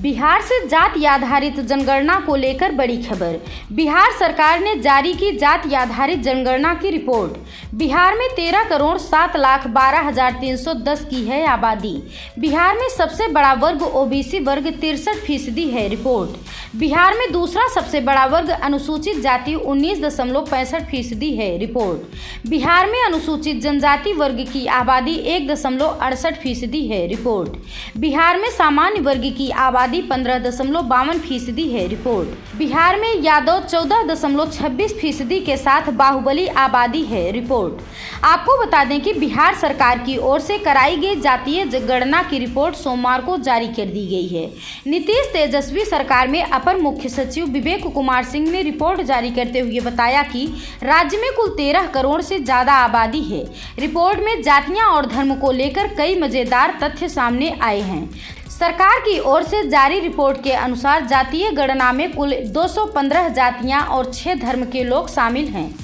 बिहार से जाति आधारित जनगणना को लेकर बड़ी खबर। बिहार सरकार ने जारी की जाति आधारित जनगणना की रिपोर्ट। बिहार में 13,12,12,310 की है आबादी। बिहार में सबसे बड़ा वर्ग ओबीसी वर्ग 63% है। रिपोर्ट। बिहार में दूसरा सबसे बड़ा वर्ग अनुसूचित जाति 19.65% है। रिपोर्ट। बिहार में अनुसूचित जनजाति वर्ग की आबादी 1.68% है। रिपोर्ट। बिहार में सामान्य वर्ग की आबादी 15.52% है। रिपोर्ट। बिहार में यादव 14.26% के साथ बाहुबली आबादी है। रिपोर्ट। आपको बता दें कि बिहार सरकार की ओर से कराई गई जातीय गणना की रिपोर्ट सोमवार को जारी कर दी गई है। नीतीश तेजस्वी सरकार में अपर मुख्य सचिव विवेक कुमार सिंह ने रिपोर्ट जारी करते हुए बताया कि राज्य में कुल 13 करोड़ से ज्यादा आबादी है। रिपोर्ट में जातियां और धर्म को लेकर कई मजेदार तथ्य सामने आए हैं। सरकार की ओर से जारी रिपोर्ट के अनुसार जातीय गणना में कुल 215 जातियां और 6 धर्म के लोग शामिल हैं।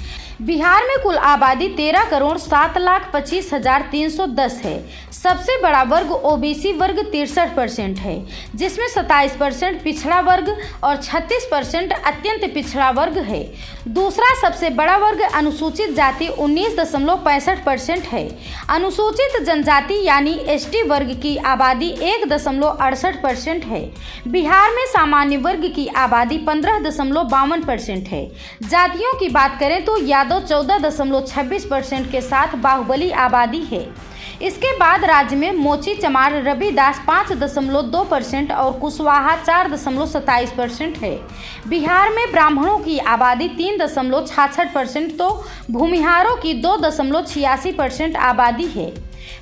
बिहार में कुल आबादी 13,07,25,310 है। सबसे बड़ा वर्ग ओबीसी वर्ग 63% है, जिसमें 27% पिछड़ा वर्ग और 36% अत्यंत पिछड़ा वर्ग है। दूसरा सबसे बड़ा वर्ग अनुसूचित जाति 19.65% है। अनुसूचित जनजाति यानी एसटी वर्ग की आबादी 1.68% है। बिहार में सामान्य वर्ग की आबादी 15.52% है। जातियों की बात करें तो यादव 14.26% के साथ बाहुबली आबादी है। इसके बाद राज्य में मोची, चमार, रविदास 5.2% और कुशवाहा 4.27% है। बिहार में ब्राह्मणों की आबादी 3.66% तो भूमिहारों की 2.86% आबादी है।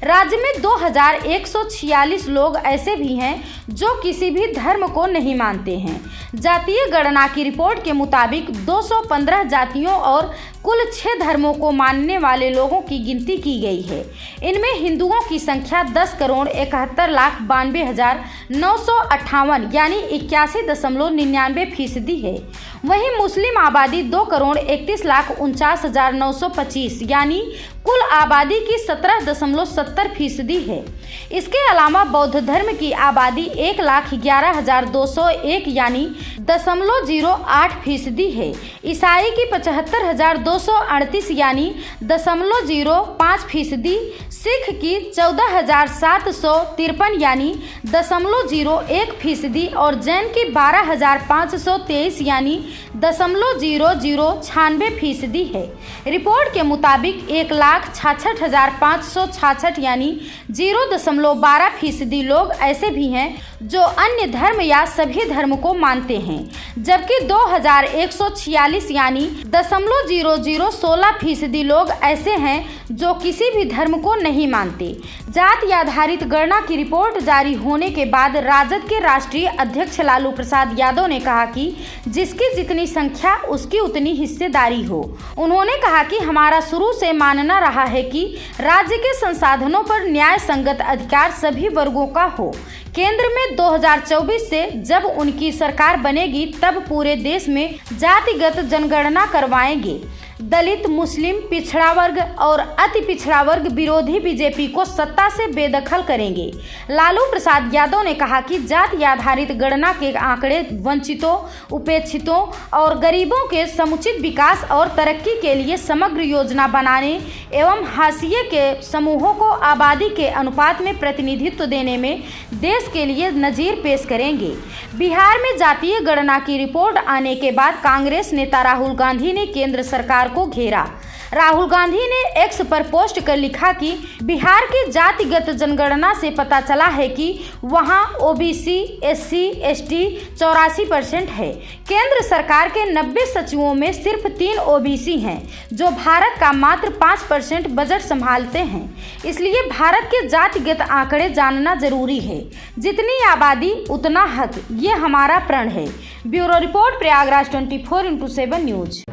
राज्य में 2146 लोग ऐसे भी हैं जो किसी भी धर्म को नहीं मानते हैं। जातीय गणना की रिपोर्ट के मुताबिक 215 जातियों और कुल 6 धर्मों को मानने वाले लोगों की गिनती की गई है। इनमें हिंदुओं की संख्या 10,71,लाख,92,958 यानी 81.99% है। वहीं मुस्लिम आबादी 2,31,49,925 यानी कुल आबादी की 17.70% है। इसके अलावा बौद्ध धर्म की आबादी 1,11,201 यानी 0.08% है। ईसाई की 75,238 यानी 0.05%, सिख की 14,753 यानी 0.01% और जैन की 12,523 यानी 0.0096% है। रिपोर्ट के मुताबिक 1,66,566 यानी 0.12% लोग ऐसे भी हैं जो अन्य धर्म या सभी धर्म को मानते हैं, जबकि 2,146 यानी 0.0016% लोग ऐसे हैं जो किसी भी धर्म को नहीं मानते। जाति आधारित गणना की रिपोर्ट जारी होने के बाद राजद के राष्ट्रीय अध्यक्ष लालू प्रसाद यादव ने कहा कि जिसकी जितनी संख्या उसकी उतनी हिस्सेदारी हो। उन्होंने कहा कि हमारा शुरू से मानना रहा है कि राज्य के संसाधनों पर न्याय संगत अधिकार सभी वर्गों का हो। केंद्र में 2024 से जब उनकी सरकार बनेगी तब पूरे देश में जातिगत जनगणना करवाएंगे। दलित, मुस्लिम, पिछड़ा वर्ग और अति पिछड़ा वर्ग विरोधी बीजेपी को सत्ता से बेदखल करेंगे। लालू प्रसाद यादव ने कहा कि जाति आधारित गणना के आंकड़े वंचितों, उपेक्षितों और गरीबों के समुचित विकास और तरक्की के लिए समग्र योजना बनाने एवं हाशिए के समूहों को आबादी के अनुपात में प्रतिनिधित्व देने में देश के लिए नजीर पेश करेंगे। बिहार में जातीय गणना की रिपोर्ट आने के बाद कांग्रेस नेता राहुल गांधी ने केंद्र सरकार को घेरा। राहुल गांधी ने एक्स पर पोस्ट कर लिखा कि बिहार की जातिगत जनगणना से पता चला है कि वहां ओबीसी, एससी, एसटी 84% है। केंद्र सरकार के 90 सचिवों में सिर्फ 3 ओबीसी हैं, जो भारत का मात्र 5% बजट संभालते हैं। इसलिए भारत के जातिगत आंकड़े जानना जरूरी है। जितनी आबादी उतना हक, ये हमारा प्रण है। Bureau report, Prayagraj 24x7 news.